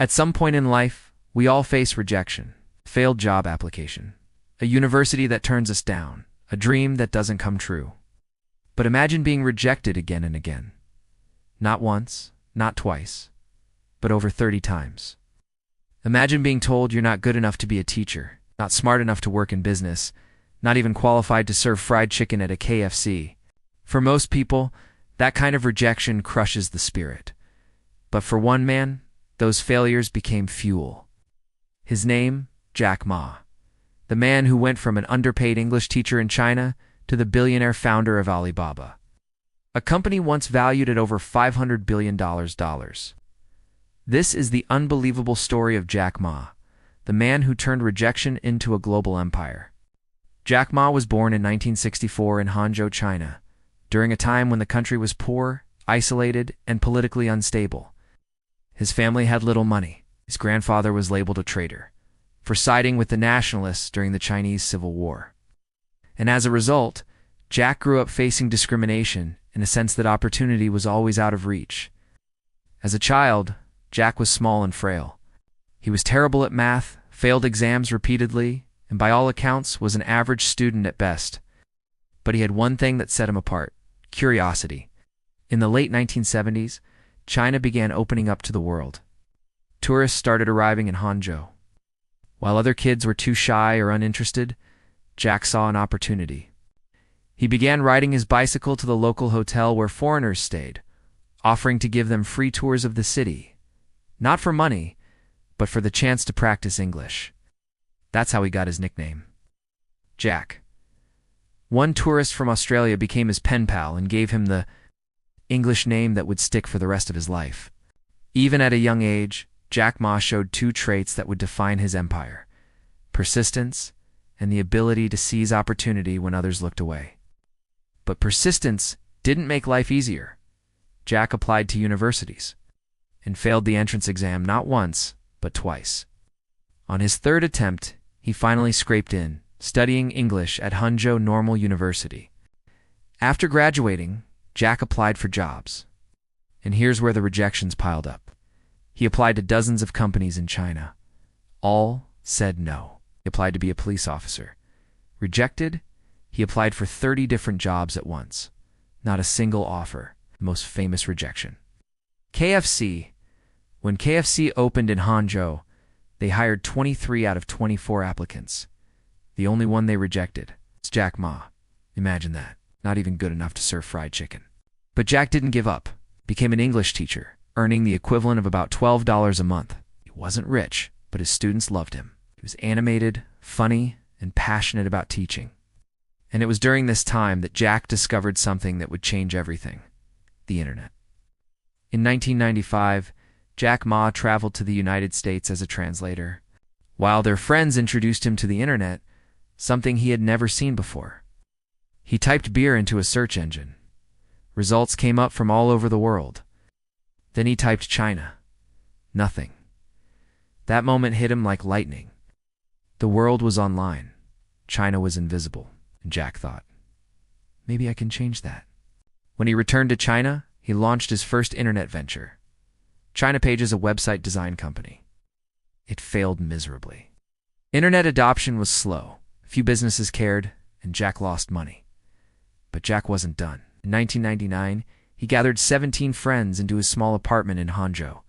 At some point in life, we all face rejection, failed job application, a university that turns us down, a dream that doesn't come true. But imagine being rejected again and again. Not once, not twice, but over 30 times. Imagine being told you're not good enough to be a teacher, not smart enough to work in business, not even qualified to serve fried chicken at a KFC. For most people, that kind of rejection crushes the spirit. But for one man, those failures became fuel. His name, Jack Ma, the man who went from an underpaid English teacher in China to the billionaire founder of Alibaba, a company once valued at over $500 billion. This is the unbelievable story of Jack Ma, the man who turned rejection into a global empire. Jack Ma was born in 1964 in Hangzhou, China, during a time when the country was poor, isolated, and politically unstable. His family had little money. His grandfather was labeled a traitor for siding with the nationalists during the Chinese Civil War. And as a result, Jack grew up facing discrimination in a sense that opportunity was always out of reach. As a child, Jack was small and frail. He was terrible at math, failed exams repeatedly, and by all accounts was an average student at best. But he had one thing that set him apart: curiosity. In the late 1970s, China began opening up to the world. Tourists started arriving in Hangzhou. While other kids were too shy or uninterested, Jack saw an opportunity. He began riding his bicycle to the local hotel where foreigners stayed, offering to give them free tours of the city, not for money, but for the chance to practice English. That's how he got his nickname, Jack. One tourist from Australia became his pen pal and gave him the English name that would stick for the rest of his life. Even at a young age, Jack Ma showed two traits that would define his empire: persistence and the ability to seize opportunity when others looked away. But persistence didn't make life easier. Jack applied to universities and failed the entrance exam not once, but twice. On his third attempt, he finally scraped in, studying English at Hangzhou Normal University. After graduating, Jack applied for jobs. And here's where the rejections piled up. He applied to dozens of companies in China. All said no. He applied to be a police officer. Rejected, he applied for 30 different jobs at once. Not a single offer. Most famous rejection. KFC. When KFC opened in Hangzhou, they hired 23 out of 24 applicants. The only one they rejected was Jack Ma. Imagine that. Not even good enough to serve fried chicken. But Jack didn't give up. Became an English teacher, earning the equivalent of about $12 a month. He wasn't rich, but his students loved him. He was animated, funny, and passionate about teaching. And it was during this time that Jack discovered something that would change everything: the internet. In 1995, Jack Ma traveled to the United States as a translator. While their friends introduced him to the internet, something he had never seen before. He typed beer into a search engine. Results came up from all over the world. Then he typed China. Nothing. That moment hit him like lightning. The world was online. China was invisible. And Jack thought, maybe I can change that. When he returned to China, he launched his first internet venture. China Page is a website design company. It failed miserably. Internet adoption was slow. Few businesses cared, and Jack lost money. But Jack wasn't done. In 1999, he gathered 17 friends into his small apartment in Hangzhou.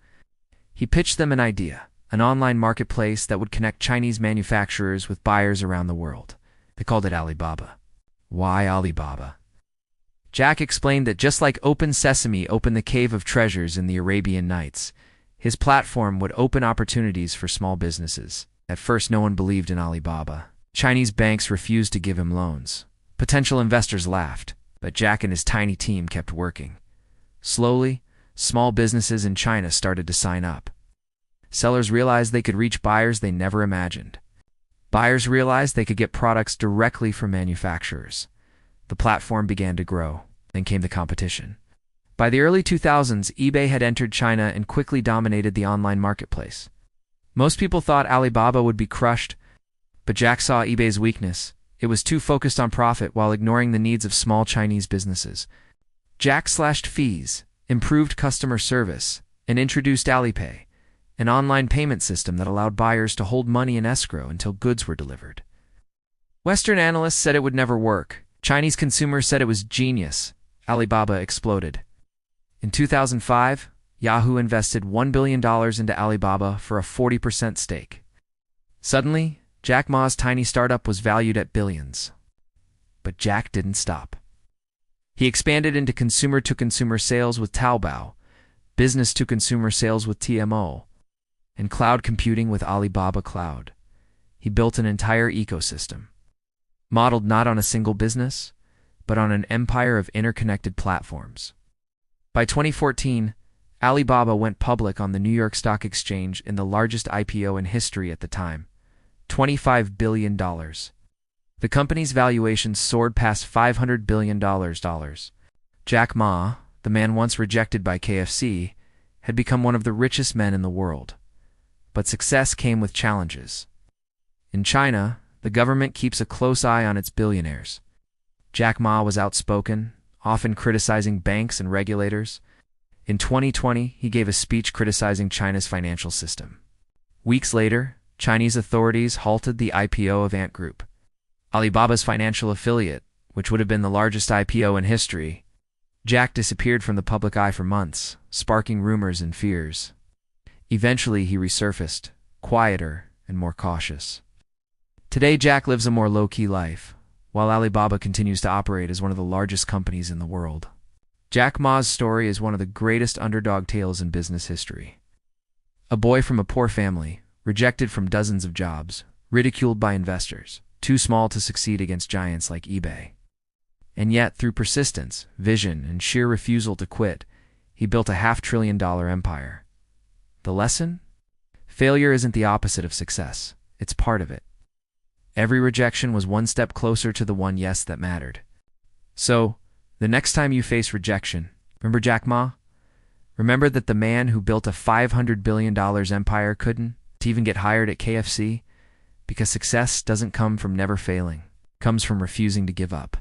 He pitched them an idea: an online marketplace that would connect Chinese manufacturers with buyers around the world. They called it Alibaba. Why Alibaba? Jack explained that just like Open Sesame opened the Cave of Treasures in the Arabian Nights, his platform would open opportunities for small businesses. At first, no one believed in Alibaba. Chinese banks refused to give him loans. Potential investors laughed, but Jack and his tiny team kept working. Slowly, small businesses in China started to sign up. Sellers realized they could reach buyers they never imagined. Buyers realized they could get products directly from manufacturers. The platform began to grow. Then came the competition. By the early 2000s, eBay had entered China and quickly dominated the online marketplace. Most people thought Alibaba would be crushed, but Jack saw eBay's weakness. It was too focused on profit while ignoring the needs of small Chinese businesses. Jack slashed fees, improved customer service, and introduced Alipay, an online payment system that allowed buyers to hold money in escrow until goods were delivered. Western analysts said it would never work. Chinese consumers said it was genius. Alibaba exploded. In 2005, Yahoo invested $1 billion into Alibaba for a 40% stake. Suddenly, Jack Ma's tiny startup was valued at billions. But Jack didn't stop. He expanded into consumer-to-consumer sales with Taobao, business-to-consumer sales with Tmall, and cloud computing with Alibaba Cloud. He built an entire ecosystem, modeled not on a single business, but on an empire of interconnected platforms. By 2014, Alibaba went public on the New York Stock Exchange in the largest IPO in history at the time, $25 billion. The company's valuation soared past $500 billion. Jack Ma, the man once rejected by KFC, had become one of the richest men in the world. But success came with challenges. In China, the government keeps a close eye on its billionaires. Jack Ma was outspoken, often criticizing banks and regulators. In 2020, he gave a speech criticizing China's financial system. Weeks later, Chinese authorities halted the IPO of Ant Group, Alibaba's financial affiliate, which would have been the largest IPO in history. Jack disappeared from the public eye for months, sparking rumors and fears. Eventually, he resurfaced, quieter and more cautious. Today, Jack lives a more low-key life, while Alibaba continues to operate as one of the largest companies in the world. Jack Ma's story is one of the greatest underdog tales in business history. A boy from a poor family, rejected from dozens of jobs, ridiculed by investors, too small to succeed against giants like eBay. And yet, through persistence, vision, and sheer refusal to quit, he built a $500 billion empire. The lesson? Failure isn't the opposite of success. It's part of it. Every rejection was one step closer to the one yes that mattered. So, the next time you face rejection, remember Jack Ma? Remember that the man who built a $500 billion empire couldn't even get hired at KFC? Because success doesn't come from never failing. It comes from refusing to give up.